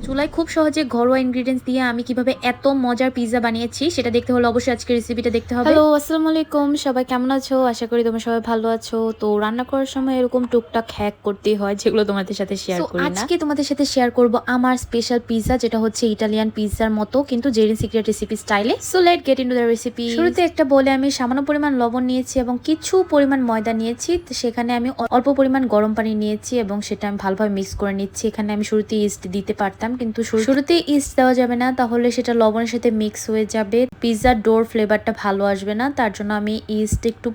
চুলায় খুব সহজে ঘরোয়া ইনগ্রিডিয়েন্টস দিয়ে আমি কিভাবে এত মজার পিৎজা বানিয়েছি সেটা দেখতে হলে অবশ্যই আজকের রেসিপিটা দেখতে হবে। হ্যালো, আসসালামু আলাইকুম, সবাই কেমন আছো? আশা করি তোমরা সবাই ভালো আছো। তো রান্না করার সময় এরকম টুকটাক হ্যাক করতেই হয়, যেগুলো তোমাদের সাথে শেয়ার করি না। আজকে তোমাদের সাথে শেয়ার করব আমার স্পেশাল পিৎজা, যেটা হচ্ছে ইটালিয়ান পিৎজার মতো কিন্তু জেরিন সিক্রেট রেসিপি স্টাইলে। So late gate into the recipe. শুরুতে একটা বলে আমি সামান্য পরিমাণ লবণ নিয়েছি এবং কিছু পরিমাণ ময়দা নিয়েছি। তো সেখানে আমি অল্প পরিমাণ গরম পানি নিয়েছি এবং সেটা আমি ভালোভাবে মিক্স করে নিচ্ছি। এখানে আমি শুরুতে ইস্ট দিতে পারতাম, কিন্তু শুরুতে ইস্ট দেওয়া যাবে না, তাহলে সেটা লবণের সাথে মিক্স হয়ে যাবে, পিৎজার ডোর ফ্লেভারটা ভালো আসবে না। তার জন্য আমি ইস্ট একটু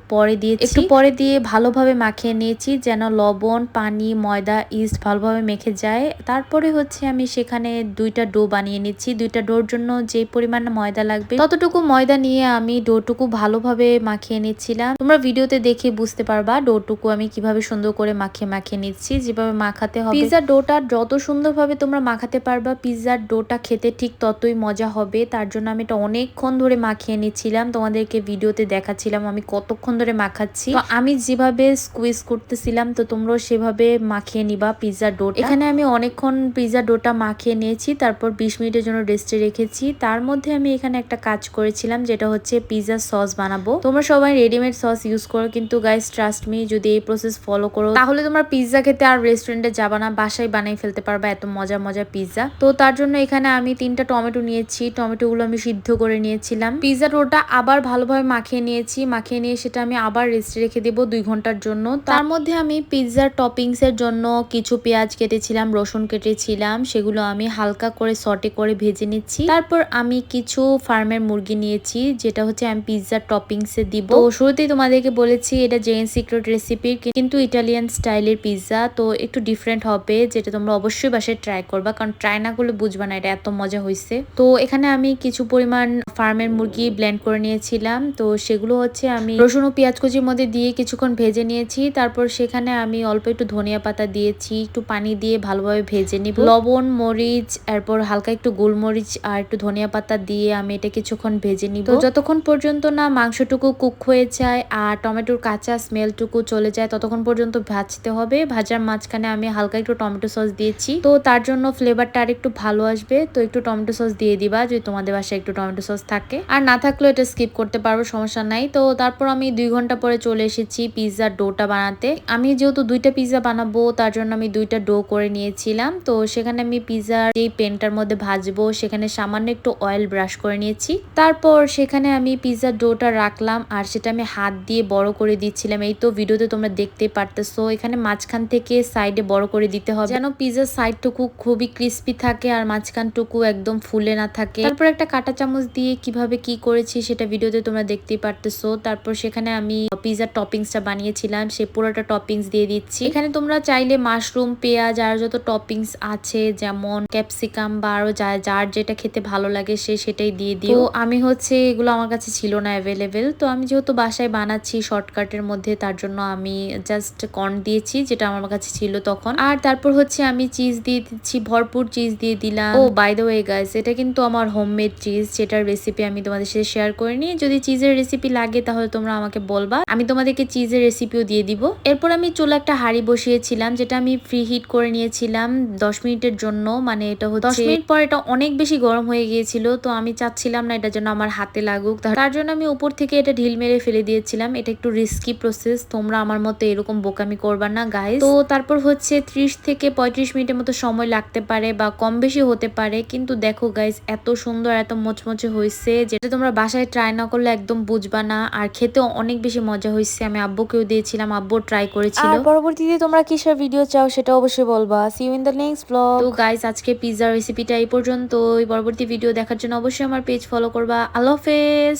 পরে দিয়ে ভালোভাবে মাখিয়ে নিয়েছি, যেন লবণ, পানি, ময়দা, ইস্ট ভালোভাবে মেখে যায়। তারপরে হচ্ছে আমি সেখানে দুইটা ডো বানিয়ে নিচ্ছি। দুইটা ডোর জন্য যে পরিমাণ ময়দা লাগবে ততটুকু ময়দা নিয়ে আমি ডোটুকু ভালোভাবে মাখিয়ে নিচ্ছিলাম। তোমরা ভিডিওতে দেখে বুঝতে পারবা ডোটুকু আমি কিভাবে সুন্দর করে মাখিয়ে নিচ্ছি, যেভাবে মাখাতে হবে। পিৎজার ডোটা যত সুন্দরভাবে তোমরা মাখাতে পারবা, পিৎজার ডোটা খেতে ঠিক ততই মজা হবে। তার জন্য আমি এটা অনেকক্ষণ ধরে মাখিয়ে নিচ্ছিলাম, তোমাদেরকে ভিডিওতে দেখাচ্ছিলাম আমি কতক্ষণ ধরে মাখাচ্ছি। তো আমি যেভাবে স্কুইজ করতেছিলাম, তো তোমরাও সেভাবে মাখিয়ে নিবা পিৎজার ডোটা। এখানে আমি অনেকক্ষণ পিৎজার ডোটা মাখিয়ে নিয়েছি, তারপর 20 মিনিটের জন্য রেস্টে রেখেছি। তার মধ্যে আমি এখানে একটা কাজ করেছিলাম, যেটা হচ্ছে পিৎজার সস বানাবো। তোমরা সবাই রেডিমেড সস ইউজ করো, কিন্তু গাইস ট্রাস্ট মি, যদি এই প্রসেস ফলো করো তাহলে তোমরা পিৎজা খেতে আর রেস্টুরেন্টে যাবা না, বাসায় বানাই ফেলতে পারবা এত মজার মজার পিৎজা। তো তার জন্য এখানে আমি 3টা টমেটো নিয়েছি, টমেটোগুলো আমি সিদ্ধ করে নিয়েছিলাম। পিৎজা ডোটা আবার ভালোভাবে মাখিয়ে নিয়েছি, মাখিয়ে নিয়ে সেটা আমি আবার রেস্টে রেখে দেবো 2 ঘন্টার জন্য। তার মধ্যে আমি পিৎজার টপিংস এর জন্য কিছু পেঁয়াজ কেটেছিলাম, রসুন কেটেছিলাম, সেগুলো আমি হালকা করে সটে করে ভেজে নিচ্ছি। তারপর আমি কিছু ফার্মের মুরগি নিয়েছি, যেটা হচ্ছে আমি পিৎজার টপিংস এ দিব। তো শুরুতেই তোমাদেরকে বলেছি এটা জেরিন সিক্রেট রেসিপি, কিন্তু ইটালিয়ান স্টাইলের পিৎজা, তো একটু ডিফারেন্ট হবে, যেটা তোমরা অবশ্যই বাসায় ট্রাই করবা, কারণ ট্রাই না করলে বুঝবা না এটা এত মজা হয়েছে। তো এখানে আমি কিছু পরিমাণ ফার্মের মুরগি ব্লেন্ড করে নিয়েছিলাম, তো সেগুলো হচ্ছে আমি রসুন ও পেঁয়াজ কুচির মধ্যে দিয়ে কিছুক্ষণ ভেজে নিয়েছি। তারপর সেখানে আমি অল্প একটু ধনিয়া পাতা দিয়েছি, একটু পানি দিয়ে ভালোভাবে ভেজে নিব। লবণ, মরিচ, এরপর হালকা একটু গোলমরিচ আর একটু ধনিয়া পাতা দিয়ে আমি এটা কিছুক্ষণ ভেজে নিব। তো যতক্ষণ পর্যন্ত না মাংসটুকু কুক হয়ে যায় আর টমেটোর কাঁচা স্মেলটুকু চলে যায়, ততক্ষণ পর্যন্ত ভাজতে হবে। ভাজার মাঝখানে আমি হালকা একটু টমেটো সস দিয়েছি, তো তার জন্য ফ্লেভারটা আর একটু ভালো আসবে। তো একটু টমেটো সস দিয়ে দিবা যদি তোমাদের বাসায় একটু টমেটো সস থাকে, আর না থাকলেও এটা স্কিপ করতে পারবো, সমস্যা নাই। তো তারপর আমি 2 ঘন্টা পরে চলে এসেছি পিৎজার ডোটা বানাতে। আমি যেহেতু 2টা পিৎজা বানাবো, তার জন্য আমি 2টা ডো করে নিয়েছিলাম। তো সেখানে আমি পিৎজার যেই পেনটার মধ্যে ভাজবো, সেখানে সামান্য একটু অয়েল ব্রাশ করে নিয়েছি। তারপর সেখানে আমি পিৎজার ডোটা রাখলাম আর সেটা আমি হাত দিয়ে বড় করে দিচ্ছিলাম। এই তো ভিডিওতে তোমরা দেখতেই পারতেছো, এখানে মাঝখান থেকে সাইডে বড় করে দিতে হবে, যেন পিৎজার সাইডটুকু খুবই ক্রিস্পি থাকে আর মাঝখানটুকু একদম ফুলে না থাকে। তারপর একটা কাঁটা চামচ দিয়ে কিভাবে কি করেছি সেটা ভিডিওতে তোমরা দেখতেই পারতেছো। তারপর সেখানে আমি পিৎজার টপিংসটা বানিয়েছিলাম, সে পুরোটা টপিংস দিয়ে দিচ্ছি। এখানে তোমরা চাইলে মাশরুম, পেঁয়াজ আর যত টপিংস আছে, যেমন ক্যাপসিকাম বা আরো যার যেটা খেতে ভালো লাগে সে সেটাই দিয়ে দিও। আমি হচ্ছে এগুলো আমার কাছে ছিল না অ্যাভেলেবেল, তো আমি যেহেতু বাসায় বানাচ্ছি শর্টকাটের মধ্যে, তার জন্য আমি জাস্ট কর্ন দিয়েছি, যেটা আমার কাছে ছিল তখন। আর তারপর হচ্ছে আমি চিজ দিয়ে দিচ্ছি, ভরপুর চিজ দিয়ে দিলাম। ও বাই দ্য ওয়ে গাইস, এটা কিন্তু আমার হোমমেড চিজ, যেটার রেসিপি আমি তোমাদের সাথে শেয়ার করিনি। যদি চিজের রেসিপি লাগে তাহলে তোমরা আমাকে বলবা, আমি তোমাদেরকে চিজের রেসিপিও দিয়ে দিব। এরপর আমি চুলা একটা হাঁড়ি বসিয়েছিলাম, যেটা আমি প্রি হিট করে নিয়েছিলাম 10 মিনিটের জন্য। মানে এটা হচ্ছে 10 মিনিট পর এটা অনেক বেশি গরম হয়ে গিয়েছিল, তো আমি চাচ্ছিলাম না এটা যেন আমার হাতে লাগুক, তার জন্য আমি উপর থেকে এটা ঢিল মেরে ফেলে দিয়েছিলাম। এটা একটু রিস্কি প্রসেস, তোমরা আমার মতো এরকম বোকামি করবা না গাইস। তো তারপর হচ্ছে 30 থেকে 35 মিনিটের মতো সময় লাগতে পারে বা কম বেশি হতে পারে, কিন্তু দেখো গাইস এত সুন্দর, এত মোচমোচে হয়েছে, যেটা তোমরা বাসায় ট্রাই না করলে একদম বুঝবা না। আর খেতেও অনেক বেশি মজা হয়েছে, আমি আব্বুকেও দিয়েছিলাম, আব্বু ট্রাই করেছিল। আর পরবর্তীতে তোমরা কিসের ভিডিও চাও সেটা অবশ্যই বলবা। See you in the next blog. তো গাইস আজকে পিৎজা রেসিপিটা এই পর্যন্ত। পরবর্তী ভিডিও দেখার জন্য অবশ্যই আমার পেজ ফলো করবা। আল্লাহ হাফেজ।